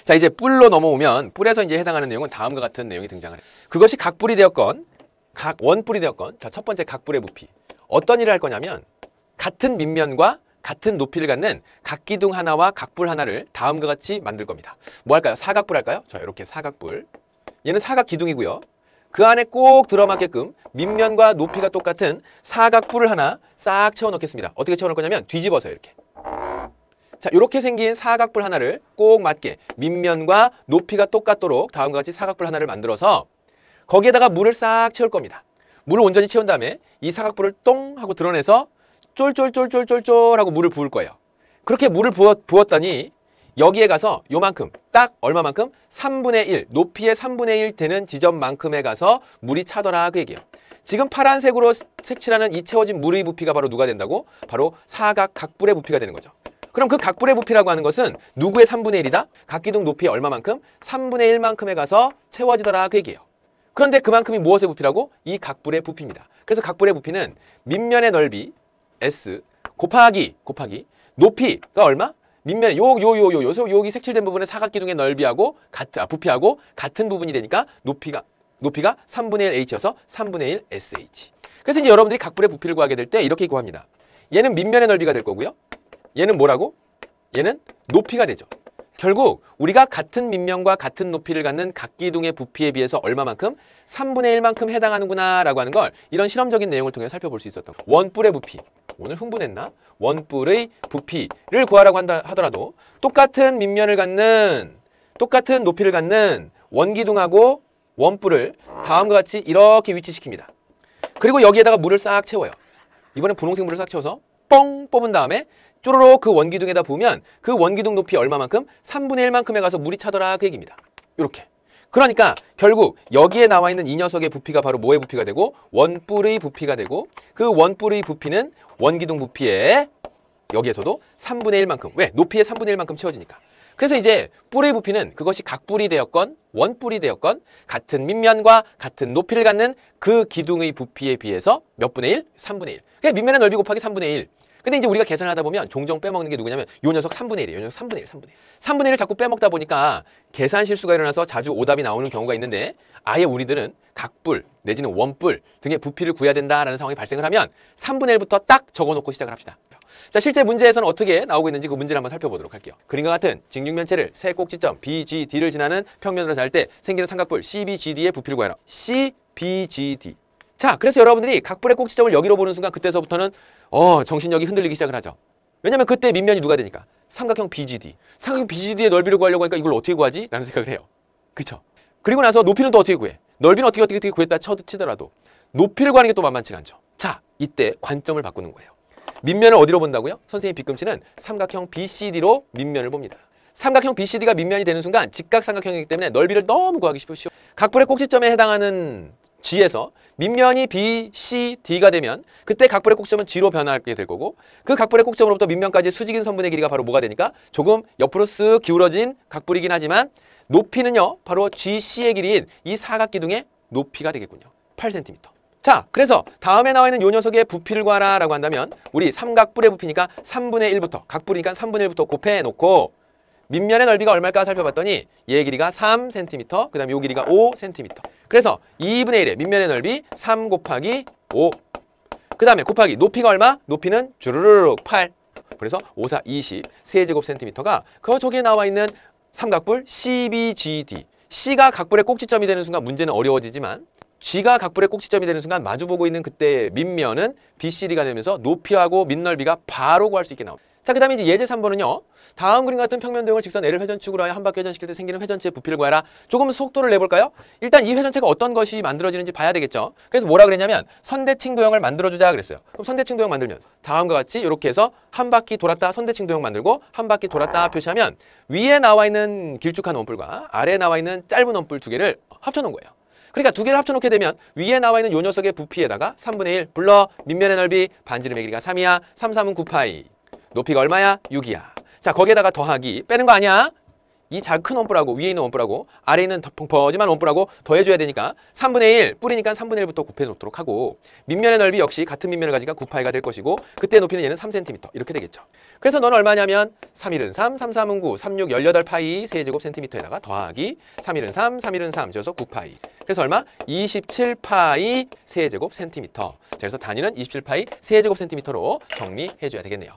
자, 이제 뿔로 넘어오면 뿔에서 이제 해당하는 내용은 다음과 같은 내용이 등장을 해요. 그것이 각뿔이 되었건 원뿔이 되었건, 자, 첫 번째 각뿔의 부피. 어떤 일을 할 거냐면 같은 밑면과 같은 높이를 갖는 각기둥 하나와 각뿔 하나를 다음과 같이 만들 겁니다. 뭐 할까요? 사각뿔 할까요? 자, 이렇게 사각뿔. 얘는 사각기둥이고요. 그 안에 꼭 들어맞게끔 밑면과 높이가 똑같은 사각뿔을 하나 싹 채워 넣겠습니다. 어떻게 채워 넣을 거냐면 뒤집어서 이렇게. 자, 이렇게 생긴 사각뿔 하나를 꼭 맞게 밑면과 높이가 똑같도록 다음과 같이 사각뿔 하나를 만들어서 거기에다가 물을 싹 채울 겁니다. 물을 온전히 채운 다음에 이 사각뿔을 똥 하고 드러내서 쫄쫄쫄쫄쫄쫄 하고 물을 부을 거예요. 그렇게 물을 부었더니 여기에 가서 요만큼, 딱 얼마만큼? 3분의 1, 높이의 3분의 1 되는 지점만큼에 가서 물이 차더라 그 얘기예요. 지금 파란색으로 색칠하는 이 채워진 물의 부피가 바로 누가 된다고? 바로 사각 각뿔의 부피가 되는 거죠. 그럼 그 각뿔의 부피라고 하는 것은 누구의 3분의 1이다? 각기둥 높이의 얼마만큼? 3분의 1만큼에 가서 채워지더라 그 얘기예요. 그런데 그만큼이 무엇의 부피라고? 이 각뿔의 부피입니다. 그래서 각뿔의 부피는 밑면의 넓이 S 곱하기 높이가 얼마? 밑면에 여기 색칠된 부분의 사각기둥의 넓이하고 부피하고 같은 부분이 되니까 높이가 3분의 1 H여서 3분의 1 SH. 그래서 이제 여러분들이 각뿔의 부피를 구하게 될 때 이렇게 구합니다. 얘는 밑면의 넓이가 될 거고요. 얘는 뭐라고? 얘는 높이가 되죠. 결국 우리가 같은 밑면과 같은 높이를 갖는 각기둥의 부피에 비해서 얼마만큼? 3분의 1만큼 해당하는구나 라고 하는 걸 이런 실험적인 내용을 통해 살펴볼 수 있었던 거예요. 원뿔의 부피. 오늘 흥분했나? 원뿔의 부피를 구하라고 하더라도 똑같은 밑면을 갖는, 똑같은 높이를 갖는 원기둥하고 원뿔을 다음과 같이 이렇게 위치시킵니다. 그리고 여기에다가 물을 싹 채워요. 이번엔 분홍색 물을 싹 채워서 뻥 뽑은 다음에 쪼로록 그 원기둥에다 부으면 그 원기둥 높이 얼마만큼? 3분의 1만큼에 가서 물이 차더라 그 얘기입니다. 이렇게. 그러니까 결국 여기에 나와 있는 이 녀석의 부피가 바로 뭐의 부피가 되고? 원뿔의 부피가 되고, 그 원뿔의 부피는 원기둥 부피에 여기에서도 3분의 1만큼. 왜? 높이의 3분의 1만큼 채워지니까. 그래서 이제 뿔의 부피는 그것이 각뿔이 되었건 원뿔이 되었건 같은 밑면과 같은 높이를 갖는 그 기둥의 부피에 비해서 몇 분의 1? 3분의 1. 그러니까 밑면의 넓이 곱하기 3분의 1. 근데 이제 우리가 계산을 하다 보면 종종 빼먹는 게 누구냐면 요 녀석 3분의 1이에요. 요 녀석 3분의 1, 3분의 1을 자꾸 빼먹다 보니까 계산 실수가 일어나서 자주 오답이 나오는 경우가 있는데, 아예 우리들은 각뿔 내지는 원뿔 등의 부피를 구해야 된다라는 상황이 발생을 하면 3분의 1부터 딱 적어놓고 시작을 합시다. 자, 실제 문제에서는 어떻게 나오고 있는지 그 문제를 한번 살펴보도록 할게요. 그림과 같은 직육면체를 세 꼭지점 BGD를 지나는 평면으로 잘 때 생기는 삼각뿔 CBGD의 부피를 구하라. CBGD. 자, 그래서 여러분들이 각뿔의 꼭지점을 여기로 보는 순간 그때서부터는 정신력이 흔들리기 시작을 하죠. 왜냐면 그때 밑면이 누가 되니까? 삼각형 BGD. 삼각형 BGD의 넓이를 구하려고 하니까 이걸 어떻게 구하지? 라는 생각을 해요. 그쵸? 그리고 나서 높이는 또 어떻게 구해? 넓이는 어떻게 구했다 치더라도 높이를 구하는 게 또 만만치가 않죠. 자, 이때 관점을 바꾸는 거예요. 밑면을 어디로 본다고요? 선생님 빗금치는 삼각형 BCD로 밑면을 봅니다. 삼각형 BCD가 밑면이 되는 순간 직각삼각형이기 때문에 넓이를 너무 구하기 쉽죠. 각뿔의 꼭지점에 해당하는 G에서 밑면이 BCD가 되면 그때 각뿔의 꼭지점은 G로 변하게 될 거고, 그 각뿔의 꼭지점으로부터 밑면까지 수직인 선분의 길이가 바로 뭐가 되니까 조금 옆으로 쓱 기울어진 각뿔이긴 하지만 높이는요 바로 GC의 길이인 이 사각기둥의 높이가 되겠군요. 8cm. 자, 그래서 다음에 나와 있는 요 녀석의 부피를 구하라 라고 한다면 우리 삼각뿔의 부피니까 3분의 1부터, 각뿔이니까 3분의 1부터 곱해놓고 밑면의 넓이가 얼마일까 살펴봤더니 얘의 길이가 3cm, 그 다음에 요 길이가 5cm. 그래서 2분의 1의 밑면의 넓이 3 곱하기 5. 그 다음에 곱하기 높이가 얼마? 높이는 주르륵 8. 그래서 5, 4, 20 세제곱센티미터가 그 저기에 나와 있는 삼각뿔 CBGD. C가 각뿔의 꼭지점이 되는 순간 문제는 어려워지지만 G가 각뿔의 꼭지점이 되는 순간 마주보고 있는 그때의 밑면은 BCD가 되면서 높이하고 밑넓이가 바로 구할 수 있게 나옵니다. 자, 그 다음에 이제 예제 3번은요. 다음 그림 같은 평면도형을 직선 L을 회전축으로 하여 한 바퀴 회전시킬 때 생기는 회전체의 부피를 구하라. 조금 속도를 내볼까요? 일단 이 회전체가 어떤 것이 만들어지는지 봐야 되겠죠. 그래서 뭐라 그랬냐면 선대칭 도형을 만들어주자 그랬어요. 그럼 선대칭 도형 만들면 다음과 같이 이렇게 해서 한 바퀴 돌았다 선대칭 도형 만들고 한 바퀴 돌았다 표시하면 위에 나와 있는 길쭉한 원뿔과 아래에 나와 있는 짧은 원뿔 두 개를 합쳐놓은 거예요. 그러니까 두 개를 합쳐놓게 되면 위에 나와 있는 요 녀석의 부피에다가 3분의 1 불러 밑면의 넓이 반지름의 길이가 3이야. 3, 3은 9파이. 높이가 얼마야? 6이야. 자, 거기에다가 더하기 빼는 거 아니야? 이 큰 원뿔하고 위에 있는 원뿔하고 아래에 있는 펑퍼짐한 원뿔하고 더해줘야 되니까 3분의 1 뿌리니까 3분의 1부터 곱해 놓도록 하고 밑면의 넓이 역시 같은 밑면을 가지니까 9파이가 될 것이고 그때 높이는 얘는 3cm 이렇게 되겠죠. 그래서 너는 얼마냐면 3일은 3, 3, 3은 9, 3, 6, 18파이 세제곱센티미터에다가 더하기 3일은 3, 3일은 3, 줘서 9파이. 그래서 얼마? 27파이 세제곱센티미터. 자, 그래서 단위는 27파이 세제곱센티미터로 정리해줘야 되겠네요.